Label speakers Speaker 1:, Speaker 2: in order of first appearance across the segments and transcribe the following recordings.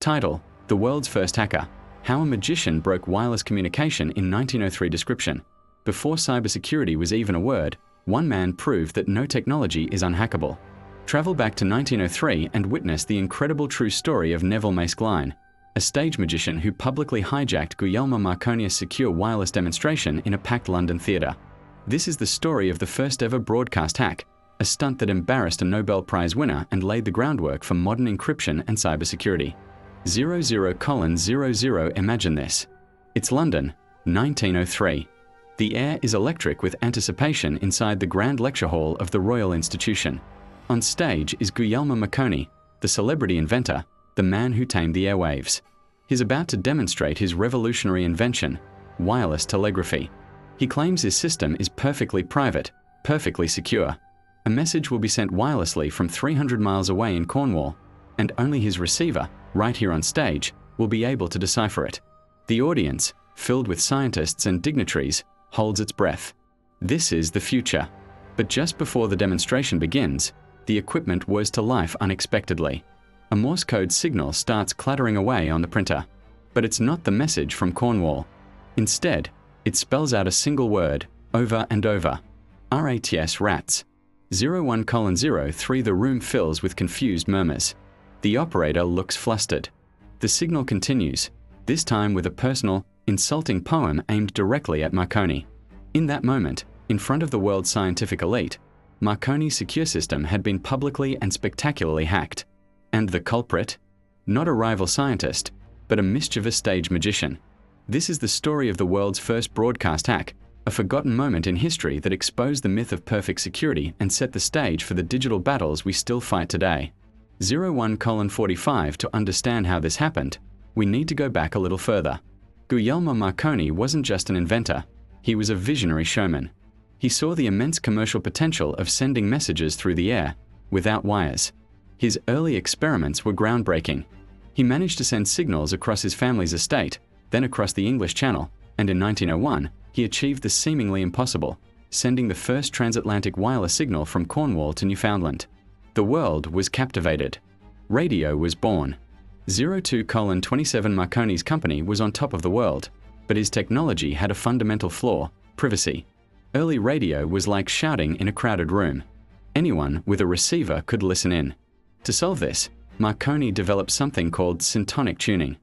Speaker 1: Title: The World's First Hacker. How a Magician Broke Wireless Communication in 1903. Description: Before cybersecurity was even a word, one man proved that no technology is unhackable. Travel back to 1903 and witness the incredible true story of Neville Maskelyne, a stage magician who publicly hijacked Guglielmo Marconi's secure wireless demonstration in a packed London theatre. This is the story of the first ever broadcast hack, a stunt that embarrassed a Nobel Prize winner and laid the groundwork for modern encryption and cybersecurity. 00:00. Imagine this. It's London, 1903. The air is electric with anticipation inside the Grand Lecture Hall of the Royal Institution. On stage is Guglielmo Marconi, the celebrity inventor, the man who tamed the airwaves. He's about to demonstrate his revolutionary invention, wireless telegraphy. He claims his system is perfectly private, perfectly secure. A message will be sent wirelessly from 300 miles away in Cornwall, and only his receiver, right here on stage, will be able to decipher it. The audience, filled with scientists and dignitaries, holds its breath. This is the future. But just before the demonstration begins, the equipment whirs to life unexpectedly. A Morse code signal starts clattering away on the printer. But it's not the message from Cornwall. Instead, it spells out a single word, over and over. RATS rats. 01:03. The room fills with confused murmurs. The operator looks flustered. The signal continues, this time with a personal, insulting poem aimed directly at Marconi. In that moment, in front of the world's scientific elite, Marconi's secure system had been publicly and spectacularly hacked. And the culprit? Not a rival scientist, but a mischievous stage magician. This is the story of the world's first broadcast hack, a forgotten moment in history that exposed the myth of perfect security and set the stage for the digital battles we still fight today. 01:45. To understand how this happened, we need to go back a little further. Guglielmo Marconi wasn't just an inventor, he was a visionary showman. He saw the immense commercial potential of sending messages through the air, without wires. His early experiments were groundbreaking. He managed to send signals across his family's estate, then across the English Channel, and in 1901, he achieved the seemingly impossible, sending the first transatlantic wireless signal from Cornwall to Newfoundland. The world was captivated. Radio was born. 02:27. Marconi's company was on top of the world, but his technology had a fundamental flaw: privacy. Early radio was like shouting in a crowded room. Anyone with a receiver could listen in. To solve this, Marconi developed something called syntonic tuning.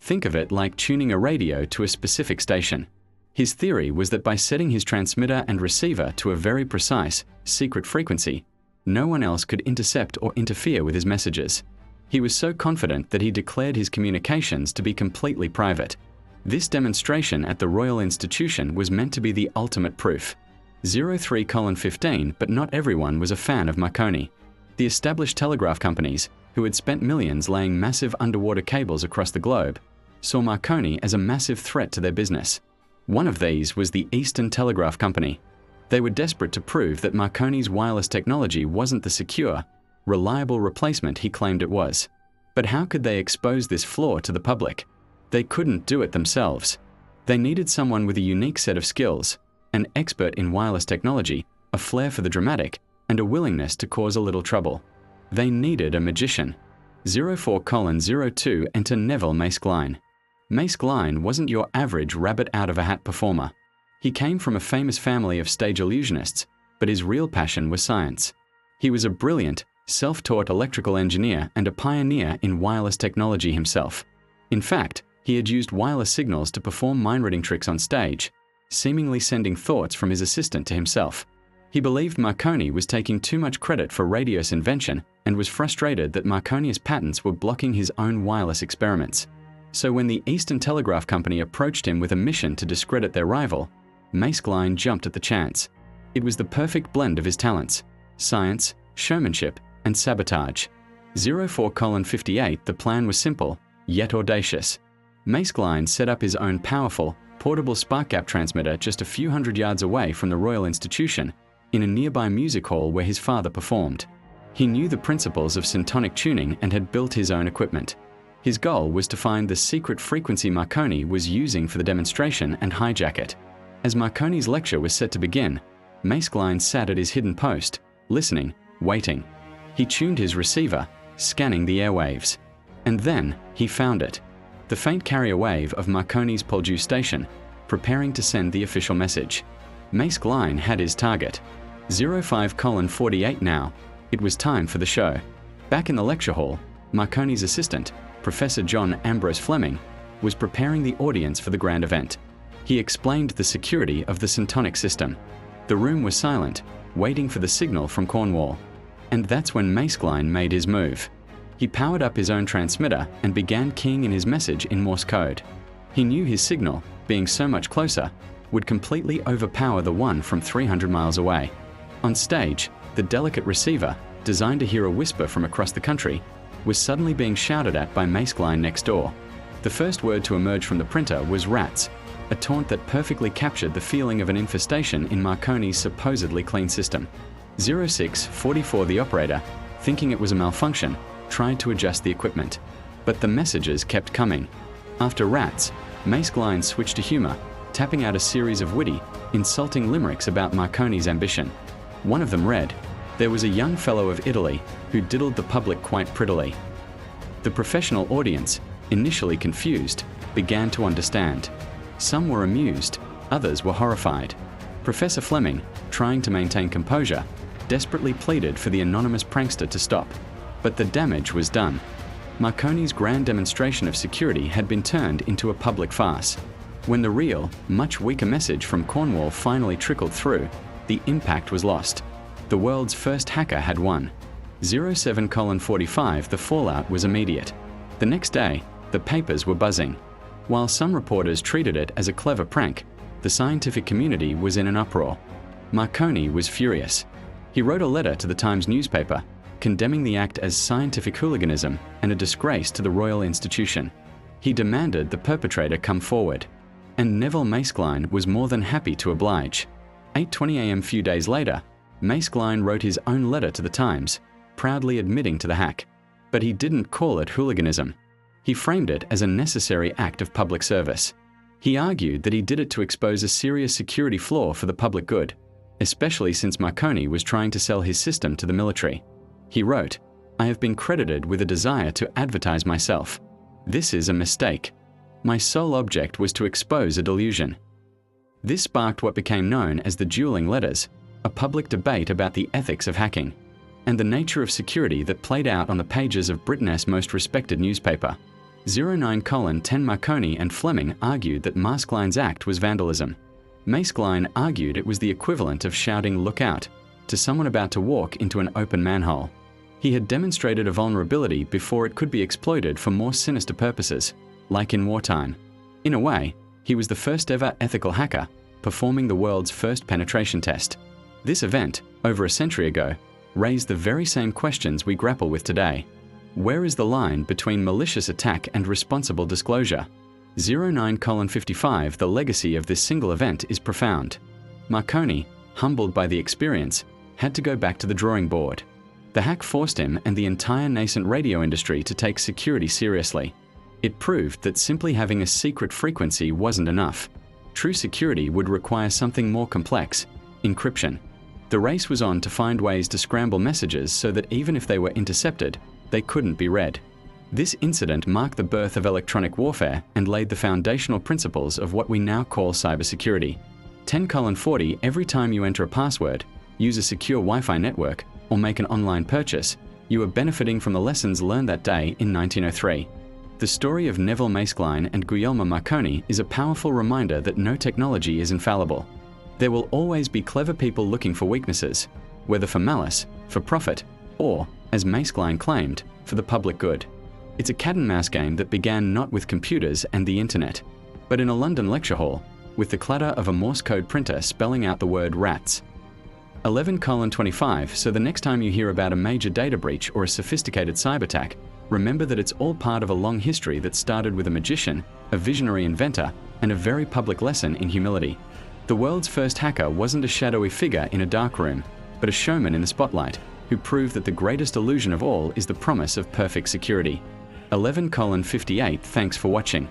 Speaker 1: Think of it like tuning a radio to a specific station. His theory was that by setting his transmitter and receiver to a very precise, secret frequency, no one else could intercept or interfere with his messages. He was so confident that he declared his communications to be completely private. This demonstration at the Royal Institution was meant to be the ultimate proof. 03:15. But not everyone was a fan of Marconi. The established telegraph companies, who had spent millions laying massive underwater cables across the globe, saw Marconi as a massive threat to their business. One of these was the Eastern Telegraph Company. They were desperate to prove that Marconi's wireless technology wasn't the secure, reliable replacement he claimed it was. But how could they expose this flaw to the public? They couldn't do it themselves. They needed someone with a unique set of skills, an expert in wireless technology, a flair for the dramatic, and a willingness to cause a little trouble. They needed a magician. 04:02. Enter Neville Maskelyne. Maskelyne wasn't your average rabbit-out-of-a-hat performer. He came from a famous family of stage illusionists, but his real passion was science. He was a brilliant, self-taught electrical engineer and a pioneer in wireless technology himself. In fact, he had used wireless signals to perform mind-reading tricks on stage, seemingly sending thoughts from his assistant to himself. He believed Marconi was taking too much credit for radio's invention and was frustrated that Marconi's patents were blocking his own wireless experiments. So when the Eastern Telegraph Company approached him with a mission to discredit their rival, Maskelyne jumped at the chance. It was the perfect blend of his talents: science, showmanship, and sabotage. 04:58. The plan was simple, yet audacious. Maskelyne set up his own powerful, portable spark gap transmitter just a few hundred yards away from the Royal Institution, in a nearby music hall where his father performed. He knew the principles of syntonic tuning and had built his own equipment. His goal was to find the secret frequency Marconi was using for the demonstration and hijack it. As Marconi's lecture was set to begin, Maskelyne sat at his hidden post, listening, waiting. He tuned his receiver, scanning the airwaves. And then he found it. The faint carrier wave of Marconi's Poldhu station, preparing to send the official message. Maersk had his target. 05:48 now. It was time for the show. Back in the lecture hall, Marconi's assistant, Professor John Ambrose Fleming, was preparing the audience for the grand event. He explained the security of the syntonic system. The room was silent, waiting for the signal from Cornwall. And that's when Maersk made his move. He powered up his own transmitter and began keying in his message in Morse code. He knew his signal, being so much closer, would completely overpower the one from 300 miles away. On stage, the delicate receiver, designed to hear a whisper from across the country, was suddenly being shouted at by Maersk next door. The first word to emerge from the printer was rats, a taunt that perfectly captured the feeling of an infestation in Marconi's supposedly clean system. 06:44 the operator, thinking it was a malfunction, tried to adjust the equipment. But the messages kept coming. After rats, Maersk switched to humor, tapping out a series of witty, insulting limericks about Marconi's ambition. One of them read, "There was a young fellow of Italy who diddled the public quite prettily." The professional audience, initially confused, began to understand. Some were amused, others were horrified. Professor Fleming, trying to maintain composure, desperately pleaded for the anonymous prankster to stop. But the damage was done. Marconi's grand demonstration of security had been turned into a public farce. When the real, much weaker message from Cornwall finally trickled through, the impact was lost. The world's first hacker had won. 07:45 the fallout was immediate. The next day, the papers were buzzing. While some reporters treated it as a clever prank, the scientific community was in an uproar. Marconi was furious. He wrote a letter to the Times newspaper, condemning the act as scientific hooliganism and a disgrace to the Royal Institution. He demanded the perpetrator come forward. And Neville Maersk was more than happy to oblige. 8:20 a.m. few days later, Maersk wrote his own letter to the Times, proudly admitting to the hack. But he didn't call it hooliganism. He framed it as a necessary act of public service. He argued that he did it to expose a serious security flaw for the public good, especially since Marconi was trying to sell his system to the military. He wrote, "I have been credited with a desire to advertise myself. This is a mistake. My sole object was to expose a delusion." This sparked what became known as the dueling letters, a public debate about the ethics of hacking, and the nature of security that played out on the pages of Britain's most respected newspaper. 09:10 Marconi and Fleming argued that Maersk act was vandalism. Maersk argued it was the equivalent of shouting "look out" to someone about to walk into an open manhole. He had demonstrated a vulnerability before it could be exploited for more sinister purposes, like in wartime. In a way, he was the first ever ethical hacker, performing the world's first penetration test. This event, over a century ago, raised the very same questions we grapple with today. Where is the line between malicious attack and responsible disclosure? 09:55 The legacy of this single event is profound. Marconi, humbled by the experience, had to go back to the drawing board. The hack forced him and the entire nascent radio industry to take security seriously. It proved that simply having a secret frequency wasn't enough. True security would require something more complex: encryption. The race was on to find ways to scramble messages so that even if they were intercepted, they couldn't be read. This incident marked the birth of electronic warfare and laid the foundational principles of what we now call cybersecurity. 10:40 Every time you enter a password, use a secure Wi-Fi network, or make an online purchase, you are benefiting from the lessons learned that day in 1903. The story of Neville Maersk and Guglielmo Marconi is a powerful reminder that no technology is infallible. There will always be clever people looking for weaknesses, whether for malice, for profit, or, as Maersk claimed, for the public good. It's a cat and mouse game that began not with computers and the internet, but in a London lecture hall, with the clatter of a Morse code printer spelling out the word rats. 11:25 So the next time you hear about a major data breach or a sophisticated cyber attack, remember that it's all part of a long history that started with a magician, a visionary inventor, and a very public lesson in humility. The world's first hacker wasn't a shadowy figure in a dark room, but a showman in the spotlight, who proved that the greatest illusion of all is the promise of perfect security. 11:58 Thanks for watching.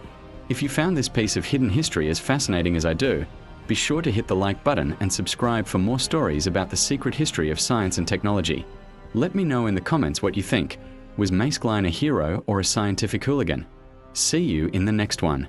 Speaker 1: If you found this piece of hidden history as fascinating as I do, be sure to hit the like button and subscribe for more stories about the secret history of science and technology. Let me know in the comments what you think. Was Mace Klein a hero or a scientific hooligan? See you in the next one.